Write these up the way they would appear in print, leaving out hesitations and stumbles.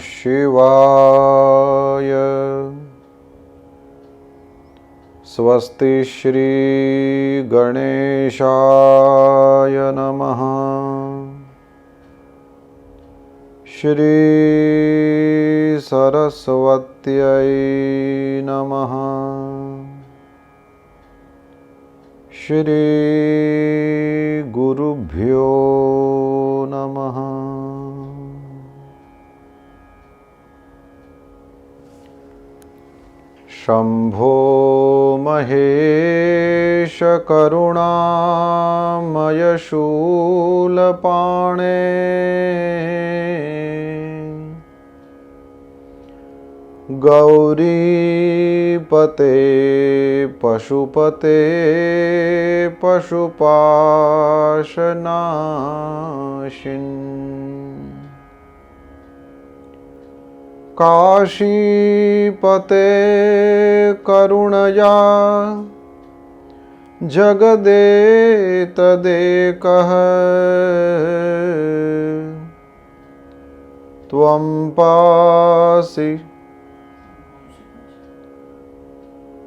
शिवाय। स्वस्ति श्री गणेशाय नमः। श्री सरस्वत्यै नमः। श्री गुरुभ्यो नमः। शंभो महेश करुणामय शूलपाणे। गौरीपते पशुपते पशुपाशनाशिन्। काशीपते करुणया जगदेतदेकः। त्वं पासि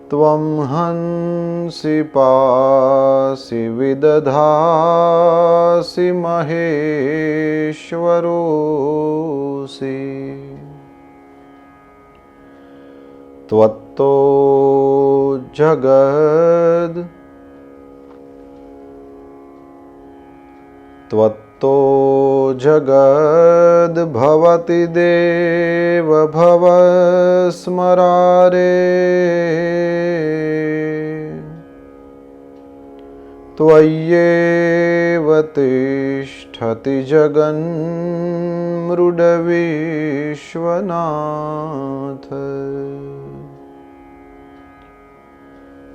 त्वं हंसि पासि विदधासि महेश्वरोऽसि। त्वत्तो जगद् भवति देव भव स्मरारे। त्वय्येव तिष्ठति जगन्मृडविश्वनाथ।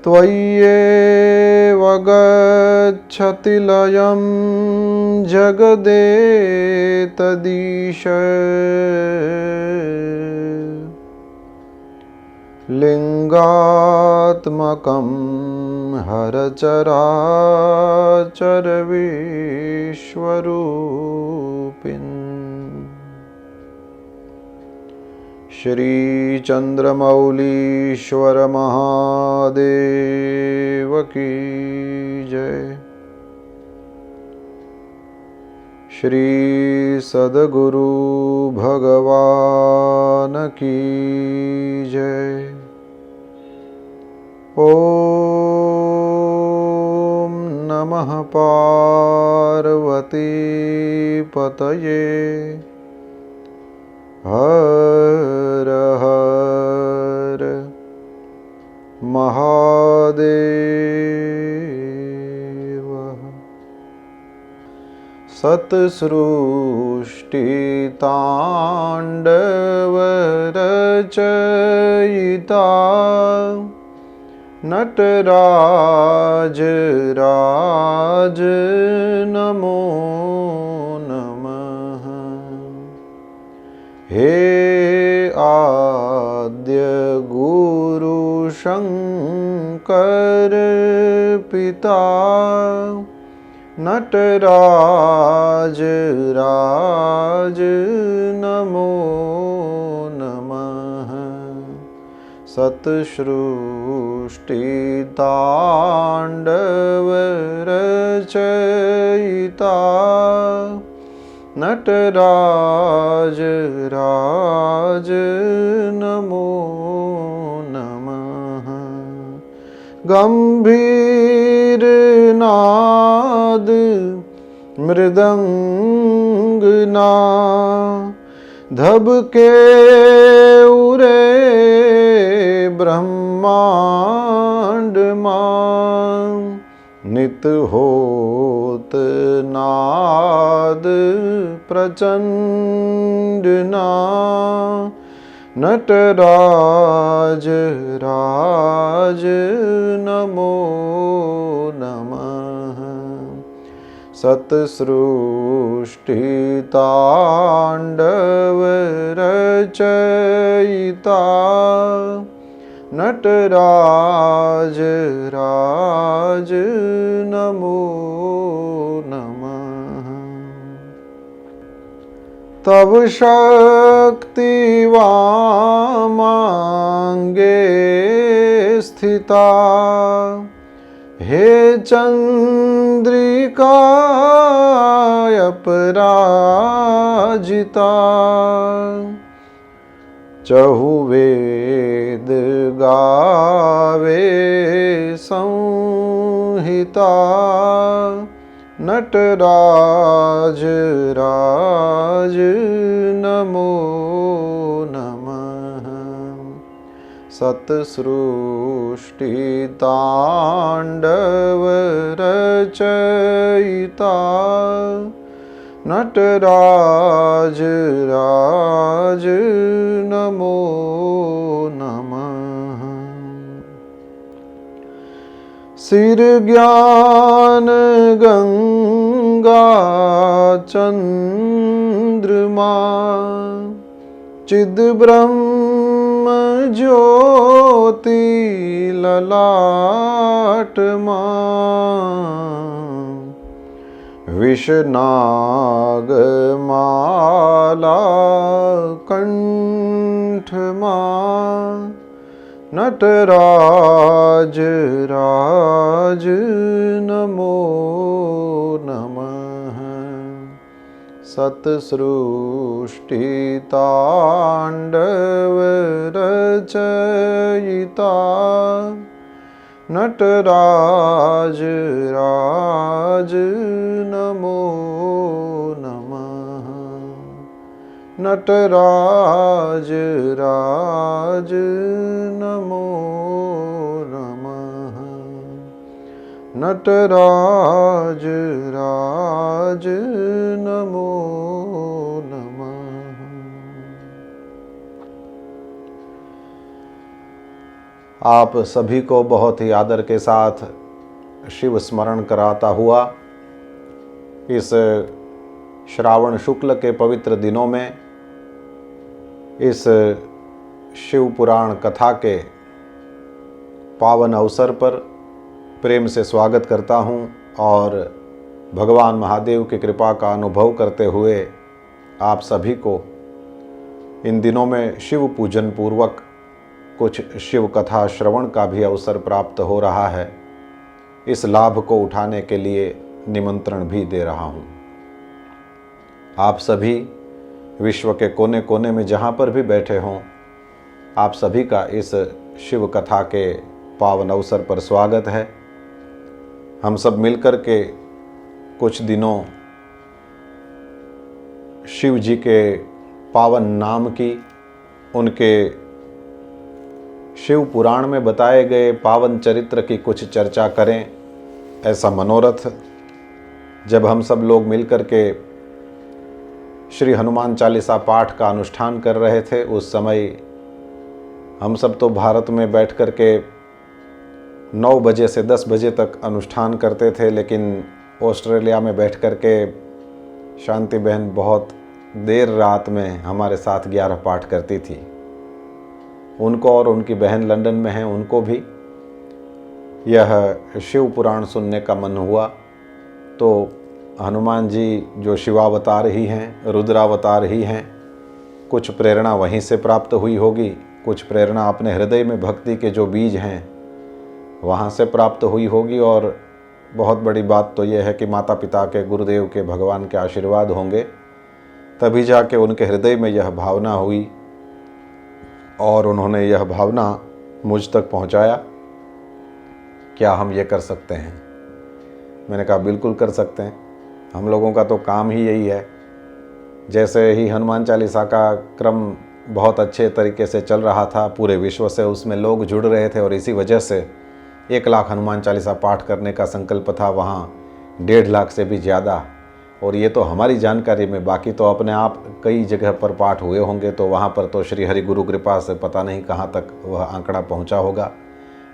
त्वय्येव गच्छति लयं जगदेतदीश। लिंगात्मकं हरचराचर विश्वरूपिन्। श्री चंद्रमौलीश्वर महादेव की जय। श्री सद्गुरु भगवान की जय। ओम नमः पार्वती पतये। हर हर महादेव। सत्सृष्टितांडव रचयिता नटराज राज नमो नमः। हे आद्य गुरु शंकर पिता नटराज राज नमो नमः। सत्सृष्टितांडव रचयिता नटराज राज नमो नमः। गंभीर नाद मृदंगना धबके उरे ब्रह्मांड मां। नित होत नाद प्रचंड ना नटराज राज नमो नमः। सत्सृष्टितांडव रचयिता नटराज राज नमो नमः। तव शक्ति शक्ति वामांगे स्थिता, हे चंद्रिका अपराजिता, चहुवेद गावे संहिता, नटराज राज नमो नमः। सतसृष्टि तांडव रचयिता, नटराज राज नमो नमः। सिर ज्ञान गंगा चंद्रमा, चिद ब्रह्म ज्योति ललाटमा, विषनाग माला कंठमा, नटराज राज नमो नमः। सतसृष्टि तांडव रचयिता, नटराज राज नमो नमः। नटराज राज नमो नमः। नटराज राज नमो नमः। आप सभी को बहुत ही आदर के साथ शिव स्मरण कराता हुआ इस श्रावण शुक्ल के पवित्र दिनों में इस शिव पुराण कथा के पावन अवसर पर प्रेम से स्वागत करता हूं और भगवान महादेव की कृपा का अनुभव करते हुए आप सभी को इन दिनों में शिव पूजन पूर्वक कुछ शिव कथा श्रवण का भी अवसर प्राप्त हो रहा है। इस लाभ को उठाने के लिए निमंत्रण भी दे रहा हूं। आप सभी विश्व के कोने कोने में जहाँ पर भी बैठे हों, आप सभी का इस शिव कथा के पावन अवसर पर स्वागत है। हम सब मिलकर के कुछ दिनों शिव जी के पावन नाम की, उनके शिव पुराण में बताए गए पावन चरित्र की कुछ चर्चा करें, ऐसा मनोरथ जब हम सब लोग मिलकर के श्री हनुमान चालीसा पाठ का अनुष्ठान कर रहे थे, उस समय हम सब तो भारत में बैठ कर के 9 बजे से 10 बजे तक अनुष्ठान करते थे, लेकिन ऑस्ट्रेलिया में बैठ कर के शांति बहन बहुत देर रात में हमारे साथ 11 पाठ करती थी। उनको और उनकी बहन लंदन में हैं, उनको भी यह शिव पुराण सुनने का मन हुआ। तो हनुमान जी जो शिवावतार ही हैं, रुद्रावतार ही हैं, कुछ प्रेरणा वहीं से प्राप्त हुई होगी, कुछ प्रेरणा अपने हृदय में भक्ति के जो बीज हैं वहाँ से प्राप्त हुई होगी। और बहुत बड़ी बात तो यह है कि माता पिता के, गुरुदेव के, भगवान के आशीर्वाद होंगे, तभी जाके उनके हृदय में यह भावना हुई और उन्होंने यह भावना मुझ तक पहुँचाया। क्या हम ये कर सकते हैं? मैंने कहा बिल्कुल कर सकते हैं, हम लोगों का तो काम ही यही है। जैसे ही हनुमान चालीसा का क्रम बहुत अच्छे तरीके से चल रहा था, पूरे विश्व से उसमें लोग जुड़ रहे थे और इसी वजह से 1 लाख हनुमान चालीसा पाठ करने का संकल्प था, वहाँ 1.5 लाख से भी ज़्यादा। और ये तो हमारी जानकारी में, बाकी तो अपने आप कई जगह पर पाठ हुए होंगे, तो वहाँ पर तो श्री हरि गुरु कृपा से पता नहीं कहाँ तक वह आंकड़ा पहुँचा होगा।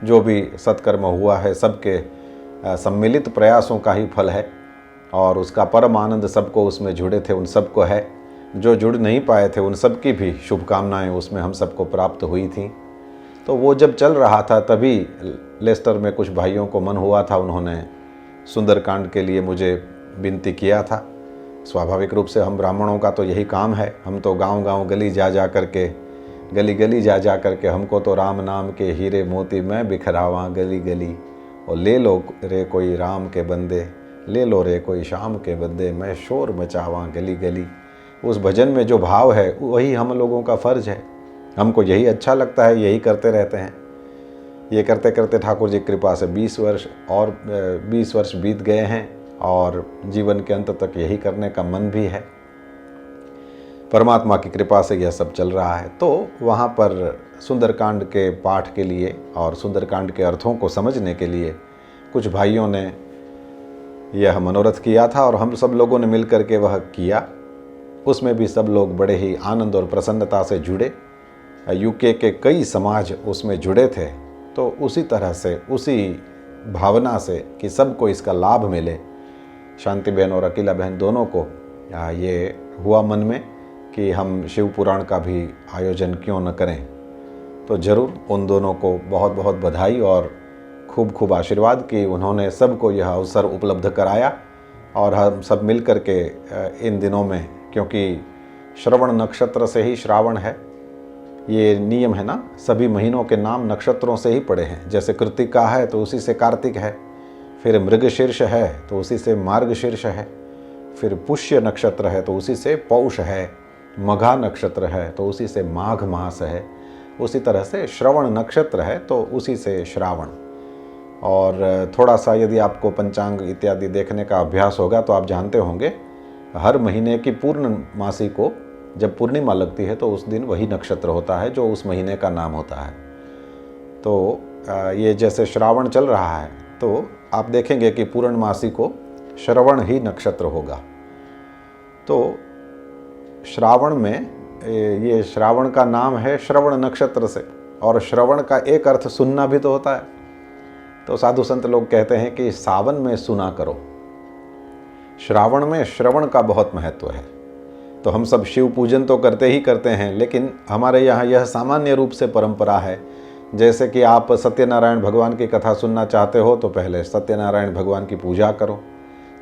जो भी सत्कर्म हुआ है सबके सम्मिलित प्रयासों का ही फल है और उसका परम आनंद सबको उसमें जुड़े थे उन सबको है। जो जुड़ नहीं पाए थे उन सब की भी शुभकामनाएं उसमें हम सबको प्राप्त हुई थी। तो वो जब चल रहा था तभी लेस्टर में कुछ भाइयों को मन हुआ था, उन्होंने सुंदरकांड के लिए मुझे विनती किया था। स्वाभाविक रूप से हम ब्राह्मणों का तो यही काम है। हम तो गांव-गांव गली जा करके, गली जा करके हमको तो राम नाम के हीरे मोती मैं बिखरावा गली गली, और ले लो रे कोई राम के बंदे, ले लो रे कोई शाम के बंदे, मैं शोर मचावा गली गली। उस भजन में जो भाव है वही हम लोगों का फ़र्ज है। हमको यही अच्छा लगता है, यही करते रहते हैं। ये करते करते ठाकुर जी की कृपा से 20 वर्ष बीत गए हैं और जीवन के अंत तक यही करने का मन भी है। परमात्मा की कृपा से यह सब चल रहा है। तो वहाँ पर सुंदरकांड के पाठ के लिए और सुंदरकांड के अर्थों को समझने के लिए कुछ भाइयों ने यह मनोरथ किया था और हम सब लोगों ने मिलकर के वह किया। उसमें भी सब लोग बड़े ही आनंद और प्रसन्नता से जुड़े। यूके के कई समाज उसमें जुड़े थे। तो उसी तरह से, उसी भावना से कि सबको इसका लाभ मिले, शांति बहन और अकीला बहन दोनों को ये हुआ मन में कि हम शिव पुराण का भी आयोजन क्यों न करें। तो ज़रूर उन दोनों को बहुत बहुत बधाई और खूब खूब आशीर्वाद कि उन्होंने सबको यह अवसर उपलब्ध कराया। और हम सब मिल कर के इन दिनों में, क्योंकि श्रवण नक्षत्र से ही श्रावण है, ये नियम है ना, सभी महीनों के नाम नक्षत्रों से ही पड़े हैं। जैसे कृत्तिका है तो उसी से कार्तिक है, फिर मृगशीर्ष है तो उसी से मार्गशीर्ष है, फिर पुष्य नक्षत्र है तो उसी से पौष है, मघा नक्षत्र है तो उसी से माघ मास है, उसी तरह से श्रवण नक्षत्र है तो उसी से श्रावण। और थोड़ा सा यदि आपको पंचांग इत्यादि देखने का अभ्यास होगा तो आप जानते होंगे, हर महीने की पूर्णमासी को जब पूर्णिमा लगती है तो उस दिन वही नक्षत्र होता है जो उस महीने का नाम होता है। तो ये जैसे श्रावण चल रहा है तो आप देखेंगे कि पूर्णमासी को श्रवण ही नक्षत्र होगा। तो श्रावण में ये श्रावण का नाम है श्रवण नक्षत्र से, और श्रवण का एक अर्थ सुनना भी तो होता है। तो साधु संत लोग कहते हैं कि सावन में सुना करो। श्रावण में श्रवण का बहुत महत्व है। तो हम सब शिव पूजन तो करते ही करते हैं, लेकिन हमारे यहाँ यह सामान्य रूप से परंपरा है। जैसे कि आप सत्यनारायण भगवान की कथा सुनना चाहते हो तो पहले सत्यनारायण भगवान की पूजा करो।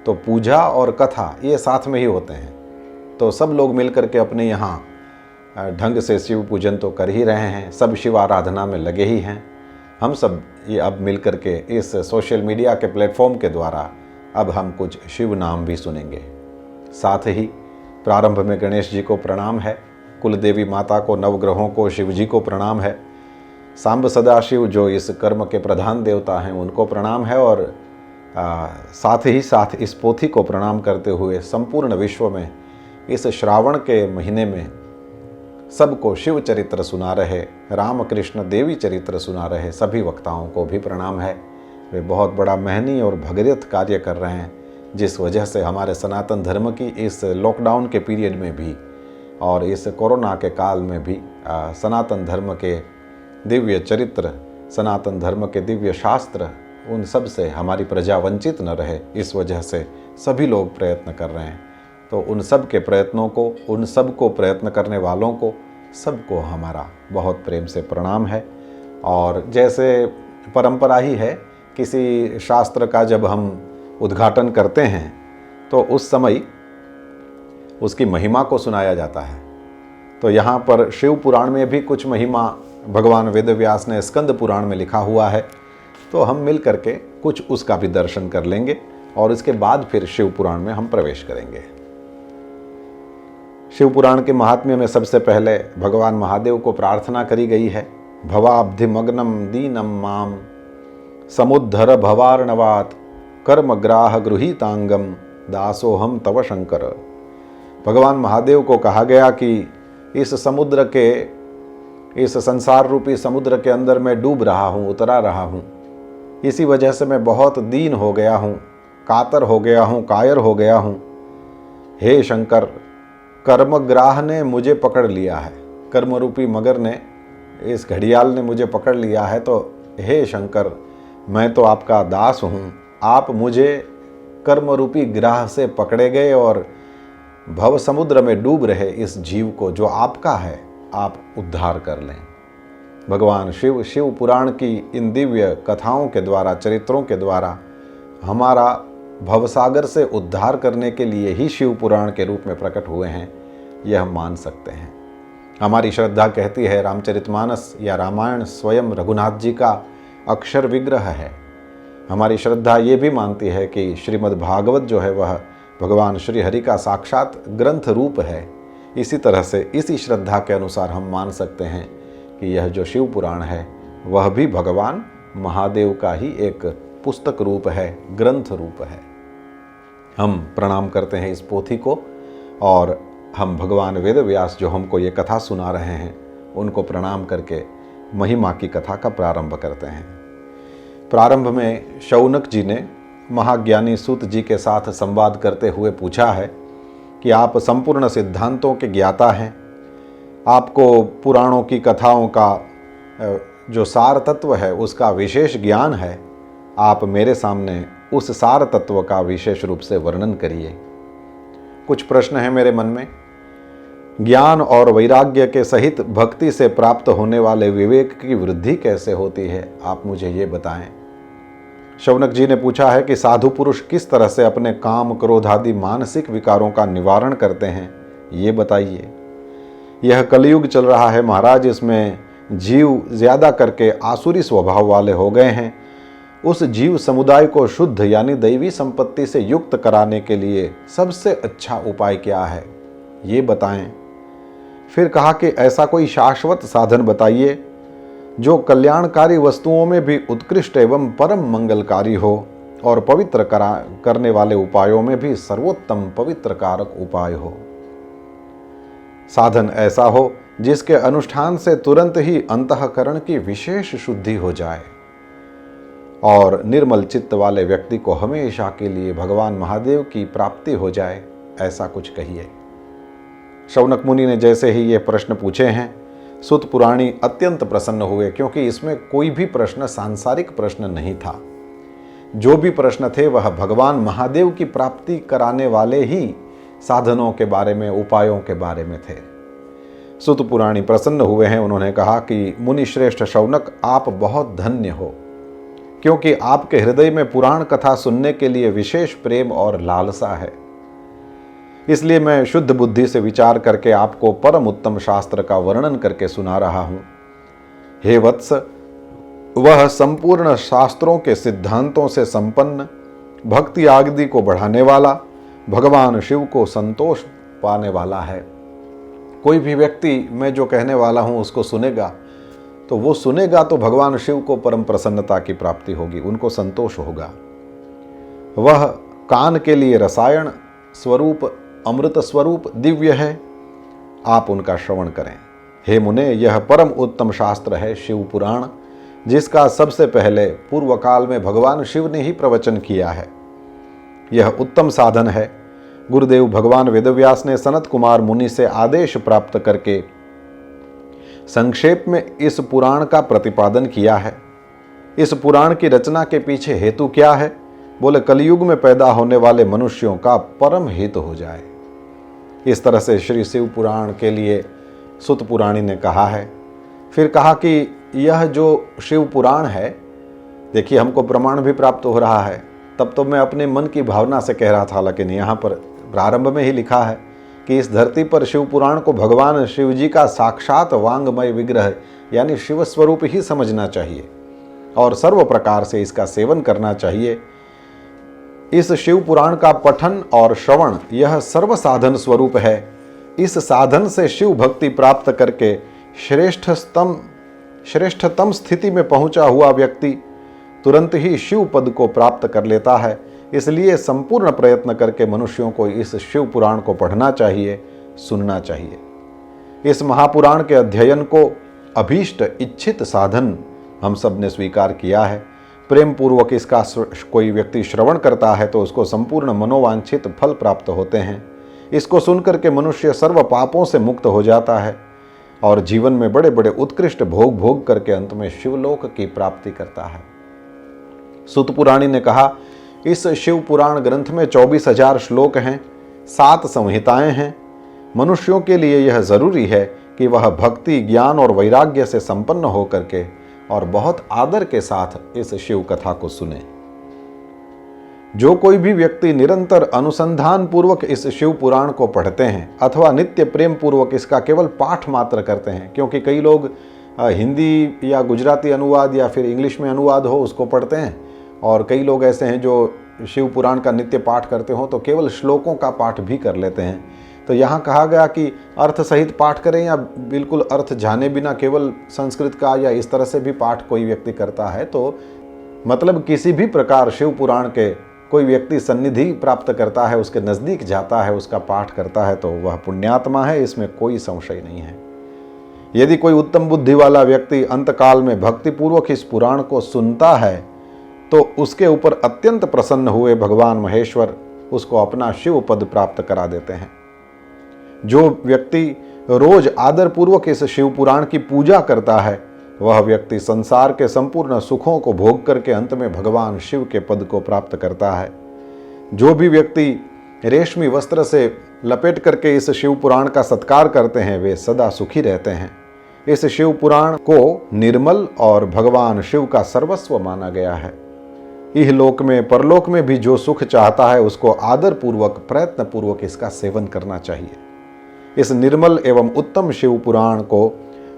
तो पूजा और कथा ये साथ में ही होते हैं। तो सब लोग मिलकर के अपने यहाँ ढंग से शिव पूजन तो कर ही रहे हैं, सब शिव आराधना में लगे ही हैं। हम सब ये अब मिलकर के इस सोशल मीडिया के प्लेटफॉर्म के द्वारा अब हम कुछ शिव नाम भी सुनेंगे। साथ ही प्रारंभ में गणेश जी को प्रणाम है, कुल देवी माता को, नवग्रहों को, शिव जी को प्रणाम है, सांब सदाशिव जो इस कर्म के प्रधान देवता हैं उनको प्रणाम है, और साथ ही साथ इस पोथी को प्रणाम करते हुए संपूर्ण विश्व में इस श्रावण के महीने में सबको शिव चरित्र सुना रहे, राम कृष्ण देवी चरित्र सुना रहे सभी वक्ताओं को भी प्रणाम है। वे बहुत बड़ा महनीय और भगीरथ कार्य कर रहे हैं, जिस वजह से हमारे सनातन धर्म की इस लॉकडाउन के पीरियड में भी और इस कोरोना के काल में भी सनातन धर्म के दिव्य चरित्र, सनातन धर्म के दिव्य शास्त्र, उन सब से हमारी प्रजा वंचित न रहे, इस वजह से सभी लोग प्रयत्न कर रहे हैं। तो उन सब के प्रयत्नों को, उन सब को प्रयत्न करने वालों को, सबको हमारा बहुत प्रेम से प्रणाम है। और जैसे परंपरा ही है, किसी शास्त्र का जब हम उद्घाटन करते हैं तो उस समय उसकी महिमा को सुनाया जाता है। तो यहाँ पर शिव पुराण में भी कुछ महिमा भगवान वेदव्यास ने स्कंद पुराण में लिखा हुआ है। तो हम मिल करके कुछ उसका भी दर्शन कर लेंगे और इसके बाद फिर शिव पुराण में हम प्रवेश करेंगे। शिव पुराण के महात्म्य में सबसे पहले भगवान महादेव को प्रार्थना करी गई है। भवाब्धिमग्नम दीनम माम समुद्धर भवार्णवात कर्मग्राह गृहीतांगम दासोहम तव शंकर। भगवान महादेव को कहा गया कि इस समुद्र के, इस संसार रूपी समुद्र के अंदर मैं डूब रहा हूँ, उतरा रहा हूँ। इसी वजह से मैं बहुत दीन हो गया हूँ, कातर हो गया हूँ, कायर हो गया हूँ। हे शंकर, कर्मग्राह ने मुझे पकड़ लिया है, कर्म रूपी मगर ने, इस घड़ियाल ने मुझे पकड़ लिया है। तो हे शंकर, मैं तो आपका दास हूँ, आप मुझे कर्म रूपी ग्राह से पकड़े गए और भव समुद्र में डूब रहे इस जीव को जो आपका है, आप उद्धार कर लें। भगवान शिव पुराण की इन दिव्य कथाओं के द्वारा, चरित्रों के द्वारा हमारा भवसागर से उद्धार करने के लिए ही शिव पुराण के रूप में प्रकट हुए हैं, यह हम मान सकते हैं। हमारी श्रद्धा कहती है रामचरितमानस या रामायण स्वयं रघुनाथ जी का अक्षर विग्रह है। हमारी श्रद्धा ये भी मानती है कि श्रीमद् भागवत जो है वह भगवान श्री हरि का साक्षात ग्रंथ रूप है। इसी तरह से इसी श्रद्धा के अनुसार हम मान सकते हैं कि यह जो शिव पुराण है वह भी भगवान महादेव का ही एक पुस्तक रूप है, ग्रंथ रूप है। हम प्रणाम करते हैं इस पोथी को और हम भगवान वेद व्यास जो हमको ये कथा सुना रहे हैं उनको प्रणाम करके महिमा की कथा का प्रारंभ करते हैं। प्रारंभ में शौनक जी ने महाज्ञानी सूत जी के साथ संवाद करते हुए पूछा है कि आप संपूर्ण सिद्धांतों के ज्ञाता हैं, आपको पुराणों की कथाओं का जो सार तत्व है उसका विशेष ज्ञान है, आप मेरे सामने उस सार तत्व का विशेष रूप से वर्णन करिए। कुछ प्रश्न हैं मेरे मन में। ज्ञान और वैराग्य के सहित भक्ति से प्राप्त होने वाले विवेक की वृद्धि कैसे होती है, आप मुझे ये बताएं। शौनक जी ने पूछा है कि साधु पुरुष किस तरह से अपने काम क्रोध आदि मानसिक विकारों का निवारण करते हैं, ये बताइए। यह कलयुग चल रहा है महाराज, इसमें जीव ज्यादा करके आसुरी स्वभाव वाले हो गए हैं। उस जीव समुदाय को शुद्ध यानी दैवी संपत्ति से युक्त कराने के लिए सबसे अच्छा उपाय क्या है, ये बताएं। फिर कहा कि ऐसा कोई शाश्वत साधन बताइए जो कल्याणकारी वस्तुओं में भी उत्कृष्ट एवं परम मंगलकारी हो और पवित्र करने वाले उपायों में भी सर्वोत्तम पवित्र कारक उपाय हो। साधन ऐसा हो जिसके अनुष्ठान से तुरंत ही अंतःकरण की विशेष शुद्धि हो जाए और निर्मल चित्त वाले व्यक्ति को हमेशा के लिए भगवान महादेव की प्राप्ति हो जाए, ऐसा कुछ कहिए। शौनक मुनि ने जैसे ही ये प्रश्न पूछे हैं, सुत पुराणी अत्यंत प्रसन्न हुए, क्योंकि इसमें कोई भी प्रश्न सांसारिक प्रश्न नहीं था। जो भी प्रश्न थे वह भगवान महादेव की प्राप्ति कराने वाले ही साधनों के बारे में, उपायों के बारे में थे। सुत पुराणी प्रसन्न हुए हैं। उन्होंने कहा कि मुनि श्रेष्ठ शौनक, आप बहुत धन्य हो, क्योंकि आपके हृदय में पुराण कथा सुनने के लिए विशेष प्रेम और लालसा है। इसलिए मैं शुद्ध बुद्धि से विचार करके आपको परम उत्तम शास्त्र का वर्णन करके सुना रहा हूं। हे वत्स, वह संपूर्ण शास्त्रों के सिद्धांतों से संपन्न, भक्ति आदि को बढ़ाने वाला, भगवान शिव को संतोष पाने वाला है। कोई भी व्यक्ति मैं जो कहने वाला हूं उसको सुनेगा तो वो सुनेगा तो भगवान शिव को परम प्रसन्नता की प्राप्ति होगी, उनको संतोष होगा। वह कान के लिए रसायन स्वरूप, अमृत स्वरूप दिव्य है, आप उनका श्रवण करें। हे मुने, यह परम उत्तम शास्त्र है शिव पुराण, जिसका सबसे पहले पूर्व काल में भगवान शिव ने ही प्रवचन किया है। यह उत्तम साधन है। गुरुदेव भगवान वेदव्यास ने सनत कुमार मुनि से आदेश प्राप्त करके संक्षेप में इस पुराण का प्रतिपादन किया है। इस पुराण की रचना के पीछे हेतु क्या है? बोले, कलयुग में पैदा होने वाले मनुष्यों का परम हित हो जाए। इस तरह से श्री शिव पुराण के लिए सुत पुराणी ने कहा है। फिर कहा कि यह जो शिव पुराण है, देखिए हमको प्रमाण भी प्राप्त हो रहा है। तब तो मैं अपने मन की भावना से कह रहा था, लेकिन यहाँ पर प्रारंभ में ही लिखा है कि इस धरती पर शिव पुराण को भगवान शिव जी का साक्षात वांगमय विग्रह यानी शिव स्वरूप ही समझना चाहिए और सर्व प्रकार से इसका सेवन करना चाहिए। इस शिव पुराण का पठन और श्रवण यह सर्व साधन स्वरूप है। इस साधन से शिव भक्ति प्राप्त करके श्रेष्ठतम स्थिति में पहुंचा हुआ व्यक्ति तुरंत ही शिव पद को प्राप्त कर लेता है। इसलिए संपूर्ण प्रयत्न करके मनुष्यों को इस शिव पुराण को पढ़ना चाहिए, सुनना चाहिए। इस महापुराण के अध्ययन को अभीष्ट इच्छित साधन हम सब ने स्वीकार किया है। प्रेम पूर्वक इसका कोई व्यक्ति श्रवण करता है तो उसको संपूर्ण मनोवांछित फल प्राप्त होते हैं। इसको सुनकर के मनुष्य सर्व पापों से मुक्त हो जाता है और जीवन में बड़े बड़े उत्कृष्ट भोग करके अंत में शिवलोक की प्राप्ति करता है। सुत पुराणी ने कहा, इस शिव पुराण ग्रंथ में 24,000 श्लोक हैं, 7 संहिताएं हैं। मनुष्यों के लिए यह जरूरी है कि वह भक्ति, ज्ञान और वैराग्य से संपन्न होकर के और बहुत आदर के साथ इस शिव कथा को सुने। जो कोई भी व्यक्ति निरंतर अनुसंधान पूर्वक इस शिव पुराण को पढ़ते हैं अथवा नित्य प्रेम पूर्वक इसका केवल पाठ मात्र करते हैं, क्योंकि कई लोग हिंदी या गुजराती अनुवाद या फिर इंग्लिश में अनुवाद हो उसको पढ़ते हैं, और कई लोग ऐसे हैं जो शिव पुराण का नित्य पाठ करते हो तो केवल श्लोकों का पाठ भी कर लेते हैं। तो यहाँ कहा गया कि अर्थ सहित पाठ करें या बिल्कुल अर्थ जाने बिना केवल संस्कृत का या इस तरह से भी पाठ कोई व्यक्ति करता है, तो मतलब किसी भी प्रकार शिव पुराण के कोई व्यक्ति सन्निधि प्राप्त करता है, उसके नज़दीक जाता है, उसका पाठ करता है, तो वह पुण्यात्मा है, इसमें कोई संशय नहीं है। यदि कोई उत्तम बुद्धि वाला व्यक्ति अंतकाल में भक्तिपूर्वक इस पुराण को सुनता है तो उसके ऊपर अत्यंत प्रसन्न हुए भगवान महेश्वर उसको अपना शिव पद प्राप्त करा देते हैं। जो व्यक्ति रोज आदरपूर्वक इस शिव पुराण की पूजा करता है वह व्यक्ति संसार के संपूर्ण सुखों को भोग करके अंत में भगवान शिव के पद को प्राप्त करता है। जो भी व्यक्ति रेशमी वस्त्र से लपेट करके इस शिव पुराण का सत्कार करते हैं वे सदा सुखी रहते हैं। इस शिव पुराण को निर्मल और भगवान शिव का सर्वस्व माना गया है। इहलोक में परलोक में भी जो सुख चाहता है उसको आदरपूर्वक प्रयत्नपूर्वक इसका सेवन करना चाहिए। इस निर्मल एवं उत्तम शिव पुराण को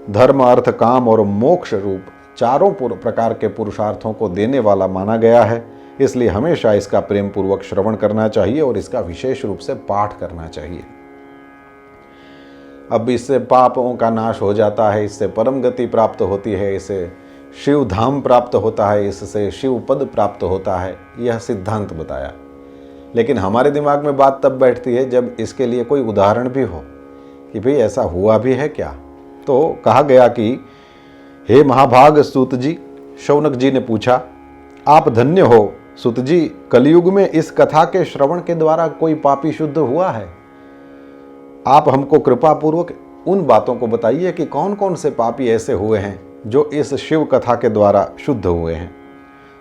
धर्म अर्थ काम और मोक्ष रूप चारों प्रकार के पुरुषार्थों को देने वाला माना गया है, इसलिए हमेशा इसका प्रेम पूर्वक श्रवण करना चाहिए और इसका विशेष रूप से पाठ करना चाहिए। अब इससे पापों का नाश हो जाता है, इससे परम गति प्राप्त होती है, इससे शिव धाम प्राप्त होता है, इससे शिव पद प्राप्त होता है, यह सिद्धांत बताया। लेकिन हमारे दिमाग में बात तब बैठती है जब इसके लिए कोई उदाहरण भी हो कि भाई ऐसा हुआ भी है क्या। तो कहा गया कि हे महाभाग सूत जी, शौनक जी ने पूछा, आप धन्य हो सूत जी, कलयुग में इस कथा के श्रवण के द्वारा कोई पापी शुद्ध हुआ है? आप हमको कृपा पूर्वक उन बातों को बताइए कि कौन कौन से पापी ऐसे हुए हैं जो इस शिव कथा के द्वारा शुद्ध हुए हैं।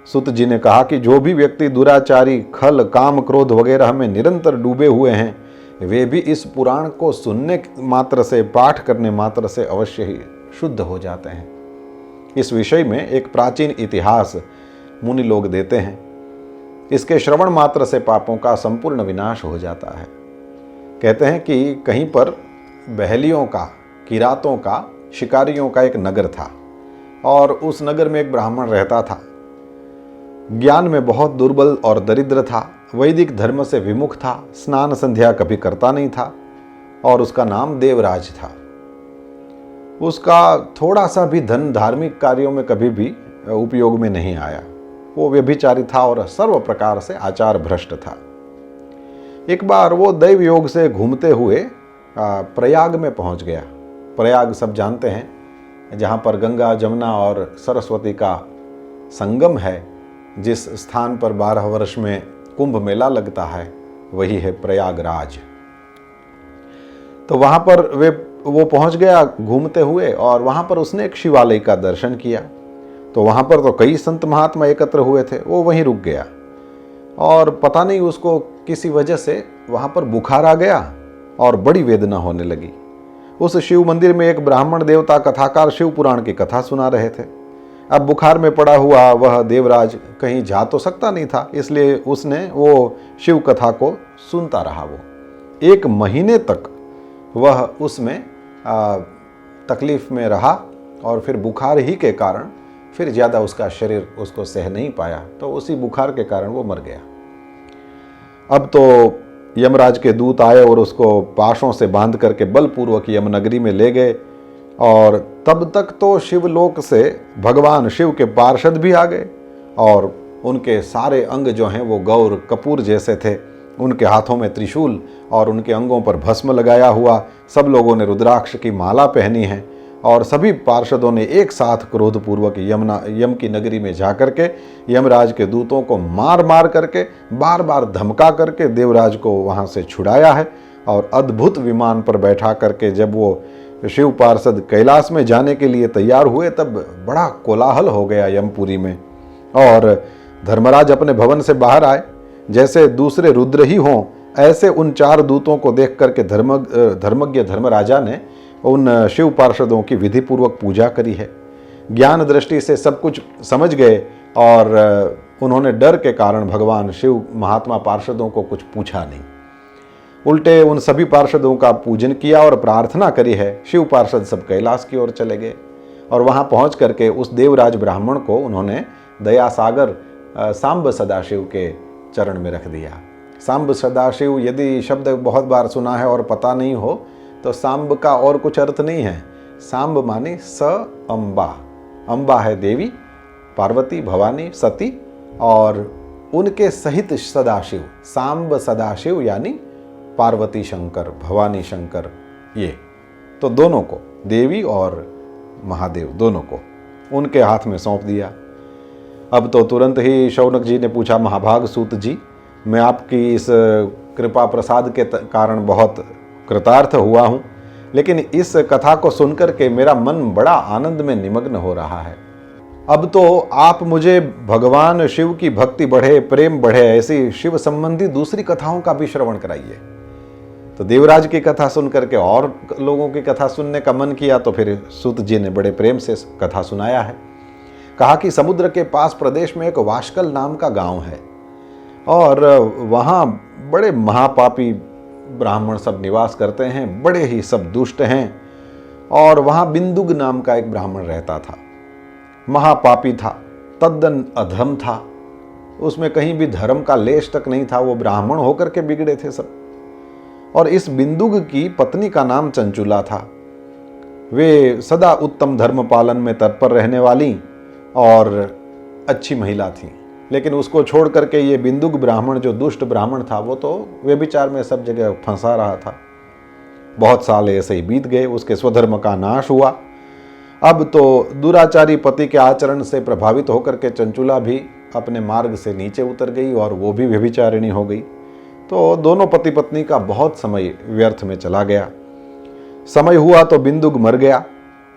सूत जी ने कहा कि जो भी व्यक्ति दुराचारी, खल, काम, क्रोध वगैरह में निरंतर डूबे हुए हैं वे भी इस पुराण को सुनने मात्र से, पाठ करने मात्र से अवश्य ही शुद्ध हो जाते हैं। इस विषय में एक प्राचीन इतिहास मुनि लोग देते हैं। इसके श्रवण मात्र से पापों का संपूर्ण विनाश हो जाता है। कहते हैं कि कहीं पर बहलियों का, किरातों का, शिकारियों का एक नगर था और उस नगर में एक ब्राह्मण रहता था। ज्ञान में बहुत दुर्बल और दरिद्र था, वैदिक धर्म से विमुख था, स्नान संध्या कभी करता नहीं था और उसका नाम देवराज था। उसका थोड़ा सा भी धन धार्मिक कार्यों में कभी भी उपयोग में नहीं आया। वो व्यभिचारी था और सर्व प्रकार से आचार भ्रष्ट था। एक बार वो दैव योग से घूमते हुए प्रयाग में पहुंच गया। प्रयाग सब जानते हैं, जहाँ पर गंगा, जमुना और सरस्वती का संगम है, जिस स्थान पर 12 वर्ष में कुंभ मेला लगता है, वही है प्रयागराज। तो वहाँ पर वो पहुँच गया घूमते हुए और वहाँ पर उसने एक शिवालय का दर्शन किया। तो वहाँ पर तो कई संत महात्मा एकत्र हुए थे, वो वहीं रुक गया और पता नहीं उसको किसी वजह से वहाँ पर बुखार आ गया और बड़ी वेदना होने लगी। उस शिव मंदिर में एक ब्राह्मण देवता कथाकार शिव पुराण की कथा सुना रहे थे। अब बुखार में पड़ा हुआ वह देवराज कहीं जा तो सकता नहीं था, इसलिए उसने वो शिव कथा को सुनता रहा। वो 1 महीने तक वह उसमें तकलीफ में रहा और फिर बुखार ही के कारण फिर ज़्यादा उसका शरीर उसको सह नहीं पाया, तो उसी बुखार के कारण वो मर गया। अब तो यमराज के दूत आए और उसको पाशों से बांध करके बलपूर्वक यमनगरी में ले गए और तब तक तो शिवलोक से भगवान शिव के पार्षद भी आ गए और उनके सारे अंग जो हैं वो गौर कपूर जैसे थे। उनके हाथों में त्रिशूल और उनके अंगों पर भस्म लगाया हुआ, सब लोगों ने रुद्राक्ष की माला पहनी है और सभी पार्षदों ने एक साथ क्रोधपूर्वक यम की नगरी में जाकर के यमराज के दूतों को मार मार करके, बार बार धमका करके देवराज को वहाँ से छुड़ाया है। और अद्भुत विमान पर बैठा करके जब वो शिव पार्षद कैलाश में जाने के लिए तैयार हुए तब बड़ा कोलाहल हो गया यमपुरी में। और धर्मराज अपने भवन से बाहर आए, जैसे दूसरे रुद्र ही हों ऐसे उन 4 दूतों को देख करके धर्मज्ञ धर्मराजा ने उन शिव पार्षदों की विधिपूर्वक पूजा करी है। ज्ञान दृष्टि से सब कुछ समझ गए और उन्होंने डर के कारण भगवान शिव महात्मा पार्षदों को कुछ पूछा नहीं, उल्टे उन सभी पार्षदों का पूजन किया और प्रार्थना करी है। शिव पार्षद सब कैलाश की ओर चले गए और वहां पहुंच करके उस देवराज ब्राह्मण को उन्होंने दया सागर सांब सदाशिव के चरण में रख दिया। सांब सदाशिव यदि शब्द बहुत बार सुना है और पता नहीं हो तो सांब का और कुछ अर्थ नहीं है। सांब माने स अम्बा, अम्बा है देवी पार्वती, भवानी, सती और उनके सहित सदाशिव। सांब सदाशिव यानी पार्वती शंकर, भवानी शंकर, ये तो दोनों को, देवी और महादेव दोनों को उनके हाथ में सौंप दिया। अब तो तुरंत ही शौनक जी ने पूछा, महाभाग सूत जी, मैं आपकी इस कृपा प्रसाद के कारण बहुत कृतार्थ हुआ हूँ, लेकिन इस कथा को सुनकर के मेरा मन बड़ा आनंद में निमग्न हो रहा है। अब तो आप मुझे भगवान शिव की भक्ति बढ़े, प्रेम बढ़े, ऐसी शिव संबंधी दूसरी कथाओं का भी श्रवण कराइए। तो देवराज की कथा सुन करके और लोगों की कथा सुनने का मन किया, तो फिर सूत जी ने बड़े प्रेम से कथा सुनाया है। कहा कि समुद्र के पास प्रदेश में एक वाशकल नाम का गांव है और वहाँ बड़े महापापी ब्राह्मण सब निवास करते हैं, बड़े ही सब दुष्ट हैं। और वहाँ बिंदुग नाम का एक ब्राह्मण रहता था, महापापी था, तद्दन अधम था, उसमें कहीं भी धर्म का लेश तक नहीं था, वो ब्राह्मण होकर के बिगड़े थे सब। और इस बिंदुग की पत्नी का नाम चंचुला था। वे सदा उत्तम धर्म पालन में तत्पर रहने वाली और अच्छी महिला थी, लेकिन उसको छोड़ करके ये बिंदुग ब्राह्मण जो दुष्ट ब्राह्मण था वो तो व्यभिचार में सब जगह फंसा रहा था। बहुत साल ऐसे ही बीत गए, उसके स्वधर्म का नाश हुआ। अब तो दुराचारी पति के आचरण से प्रभावित होकर के चंचुला भी अपने मार्ग से नीचे उतर गई और वो भी व्यभिचारिणी हो गई। तो दोनों पति पत्नी का बहुत समय व्यर्थ में चला गया। समय हुआ तो बिंदुग मर गया,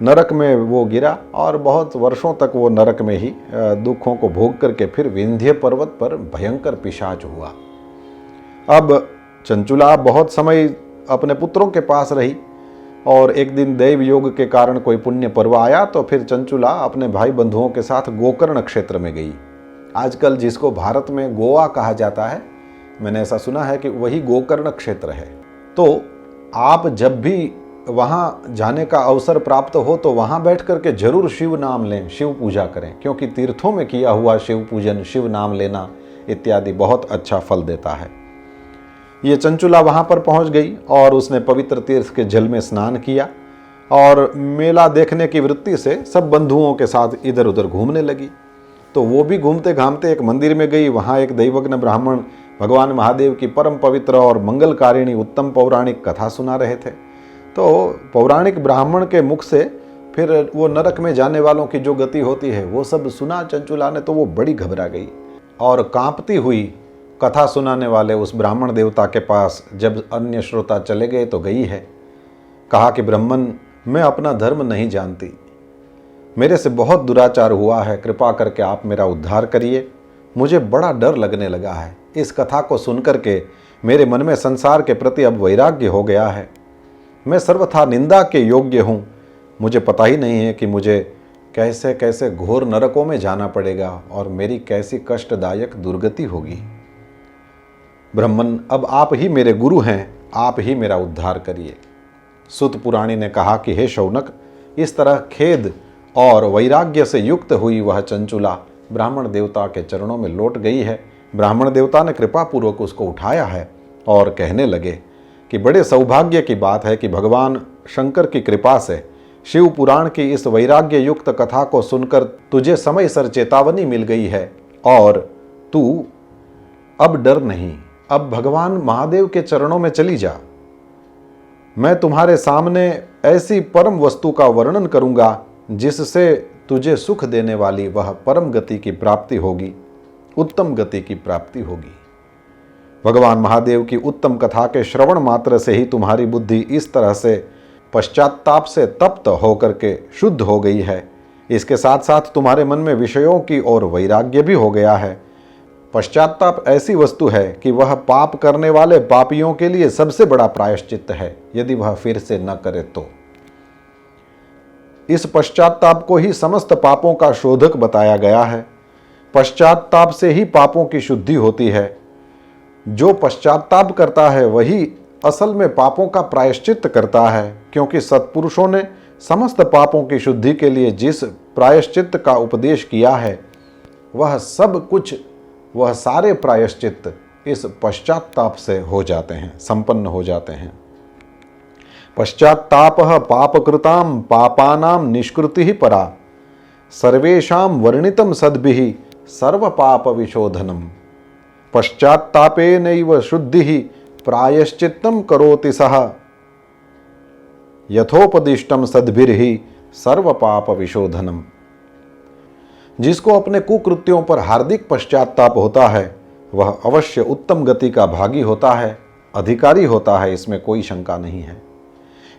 नरक में वो गिरा और बहुत वर्षों तक वो नरक में ही दुखों को भोग करके फिर विंध्य पर्वत पर भयंकर पिशाच हुआ। अब चंचुला बहुत समय अपने पुत्रों के पास रही और एक दिन दैव योग के कारण कोई पुण्य पर्व आया तो फिर चंचुला अपने भाई बंधुओं के साथ गोकर्ण क्षेत्र में गई। आजकल जिसको भारत में गोवा कहा जाता है, मैंने ऐसा सुना है कि वही गोकर्ण क्षेत्र है। तो आप जब भी वहाँ जाने का अवसर प्राप्त हो तो वहाँ बैठ करके जरूर शिव नाम लें, शिव पूजा करें, क्योंकि तीर्थों में किया हुआ शिव पूजन, शिव नाम लेना इत्यादि बहुत अच्छा फल देता है। ये चंचुला वहाँ पर पहुँच गई और उसने पवित्र तीर्थ के जल में स्नान किया और मेला देखने की वृत्ति से सब बंधुओं के साथ इधर उधर घूमने लगी। तो वो भी घूमते घामते एक मंदिर में गई। वहाँ एक दैवज्ञ ब्राह्मण भगवान महादेव की परम पवित्र और मंगलकारिणी उत्तम पौराणिक कथा सुना रहे थे। तो पौराणिक ब्राह्मण के मुख से फिर वो नरक में जाने वालों की जो गति होती है वो सब सुना चंचुला ने। तो वो बड़ी घबरा गई और कांपती हुई कथा सुनाने वाले उस ब्राह्मण देवता के पास जब अन्य श्रोता चले गए तो गई है। कहा कि ब्राह्मण, मैं अपना धर्म नहीं जानती, मेरे से बहुत दुराचार हुआ है, कृपा करके आप मेरा उद्धार करिए, मुझे बड़ा डर लगने लगा है। इस कथा को सुनकर के मेरे मन में संसार के प्रति अब वैराग्य हो गया है। मैं सर्वथा निंदा के योग्य हूँ, मुझे पता ही नहीं है कि मुझे कैसे कैसे घोर नरकों में जाना पड़ेगा और मेरी कैसी कष्टदायक दुर्गति होगी। ब्राह्मण, अब आप ही मेरे गुरु हैं, आप ही मेरा उद्धार करिए। सुत पुराणी ने कहा कि हे शौनक, इस तरह खेद और वैराग्य से युक्त हुई वह चंचुला ब्राह्मण देवता के चरणों में लौट गई है। ब्राह्मण देवता ने कृपापूर्वक उसको उठाया है और कहने लगे कि बड़े सौभाग्य की बात है कि भगवान शंकर की कृपा से शिव पुराण की इस वैराग्य युक्त कथा को सुनकर तुझे समय सर चेतावनी मिल गई है और तू अब डर नहीं, अब भगवान महादेव के चरणों में चली जा। मैं तुम्हारे सामने ऐसी परम वस्तु का वर्णन करूंगा जिससे तुझे सुख देने वाली वह परम गति की प्राप्ति होगी, उत्तम गति की प्राप्ति होगी। भगवान महादेव की उत्तम कथा के श्रवण मात्र से ही तुम्हारी बुद्धि इस तरह से पश्चाताप से तप्त होकर के शुद्ध हो गई है। इसके साथ साथ तुम्हारे मन में विषयों की ओर वैराग्य भी हो गया है। पश्चाताप ऐसी वस्तु है कि वह पाप करने वाले पापियों के लिए सबसे बड़ा प्रायश्चित्त है, यदि वह फिर से न करे तो। इस पश्चाताप को ही समस्त पापों का शोधक बताया गया है। पश्चाताप से ही पापों की शुद्धि होती है। जो पश्चाताप करता है वही असल में पापों का प्रायश्चित करता है, क्योंकि सत्पुरुषों ने समस्त पापों की शुद्धि के लिए जिस प्रायश्चित का उपदेश किया है वह सब कुछ, वह सारे प्रायश्चित इस पश्चाताप से हो जाते हैं, संपन्न हो जाते हैं। पश्चाताप पापकृताम पापानाम निष्कृति ही परा, सर्वेषां वर्णितम सद्भिः सर्व पाप विशोधनम। पश्चात्तापेनैव शुद्धि प्रायश्चित्तं करोति सः, यथोपदिष्टम सद्भिर्हि सर्व पाप विशोधनम। जिसको अपने कुकृत्यों पर हार्दिक पश्चात्ताप होता है वह अवश्य उत्तम गति का भागी होता है, अधिकारी होता है, इसमें कोई शंका नहीं है।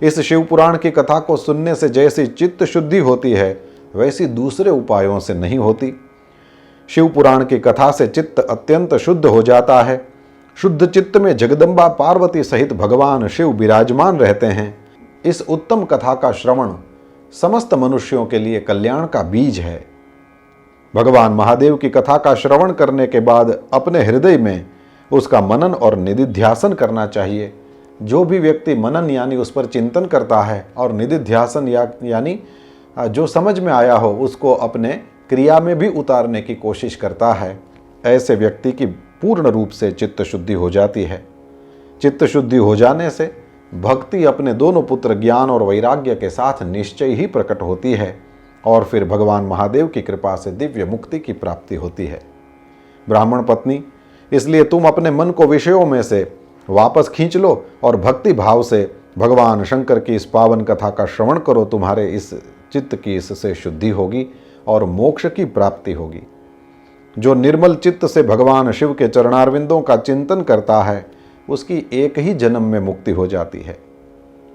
इस शिव पुराण की कथा को सुनने से जैसी चित्त शुद्धि होती है वैसी दूसरे उपायों से नहीं होती। शिव पुराण की कथा से चित्त अत्यंत शुद्ध हो जाता है। शुद्ध चित्त में जगदम्बा पार्वती सहित भगवान शिव विराजमान रहते हैं। इस उत्तम कथा का श्रवण समस्त मनुष्यों के लिए कल्याण का बीज है। भगवान महादेव की कथा का श्रवण करने के बाद अपने हृदय में उसका मनन और निधिध्यासन करना चाहिए। जो भी व्यक्ति मनन यानी उस पर चिंतन करता है और निधिध्यासन यानी जो समझ में आया हो उसको अपने क्रिया में भी उतारने की कोशिश करता है, ऐसे व्यक्ति की पूर्ण रूप से चित्त शुद्धि हो जाती है। चित्त शुद्धि हो जाने से भक्ति अपने दोनों पुत्र ज्ञान और वैराग्य के साथ निश्चय ही प्रकट होती है और फिर भगवान महादेव की कृपा से दिव्य मुक्ति की प्राप्ति होती है। ब्राह्मण पत्नी, इसलिए तुम अपने मन को विषयों में से वापस खींच लो और भक्ति भाव से भगवान शंकर की इस पावन कथा का श्रवण करो। तुम्हारे इस चित्त की इससे शुद्धि होगी और मोक्ष की प्राप्ति होगी। जो निर्मल चित्त से भगवान शिव के चरणारविंदों का चिंतन करता है उसकी एक ही जन्म में मुक्ति हो जाती है।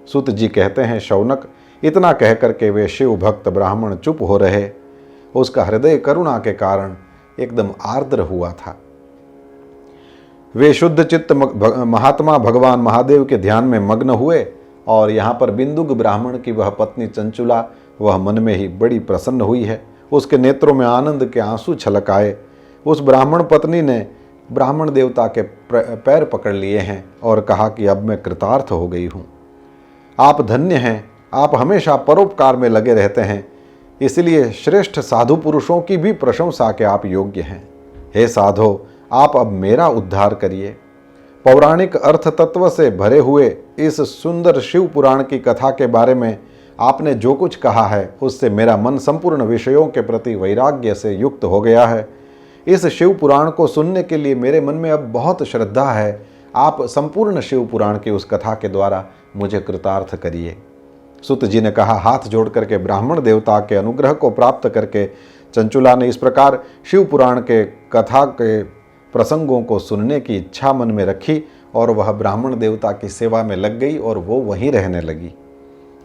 सुत जी कहते हैं, शौनक, इतना कह करके वे शिव भक्त ब्राह्मण चुप हो रहे। उसका हृदय करुणा के कारण एकदम आर्द्र हुआ था। वे शुद्ध चित्त महात्मा भगवान महादेव के ध्यान में मग्न हुए और यहाँ पर बिंदुक ब्राह्मण की वह पत्नी चंचुला, वह मन में ही बड़ी प्रसन्न हुई है। उसके नेत्रों में आनंद के आंसू छलक आए। उस ब्राह्मण पत्नी ने ब्राह्मण देवता के पैर पकड़ लिए हैं और कहा कि अब मैं कृतार्थ हो गई हूँ। आप धन्य हैं, आप हमेशा परोपकार में लगे रहते हैं, इसलिए श्रेष्ठ साधु पुरुषों की भी प्रशंसा के आप योग्य हैं। हे साधो, आप अब मेरा उद्धार करिए। पौराणिक अर्थ तत्व से भरे हुए इस सुंदर शिव पुराण की कथा के बारे में आपने जो कुछ कहा है उससे मेरा मन संपूर्ण विषयों के प्रति वैराग्य से युक्त हो गया है। इस शिव पुराण को सुनने के लिए मेरे मन में अब बहुत श्रद्धा है। आप संपूर्ण शिव पुराण की उस कथा के द्वारा मुझे कृतार्थ करिए। सुत जी ने कहा। हाथ जोड़ करके ब्राह्मण देवता के अनुग्रह को प्राप्त करके चंचुला ने इस प्रकार शिव पुराण के कथा के प्रसंगों को सुनने की इच्छा मन में रखी और वह ब्राह्मण देवता की सेवा में लग गई और वो वहीं रहने लगी।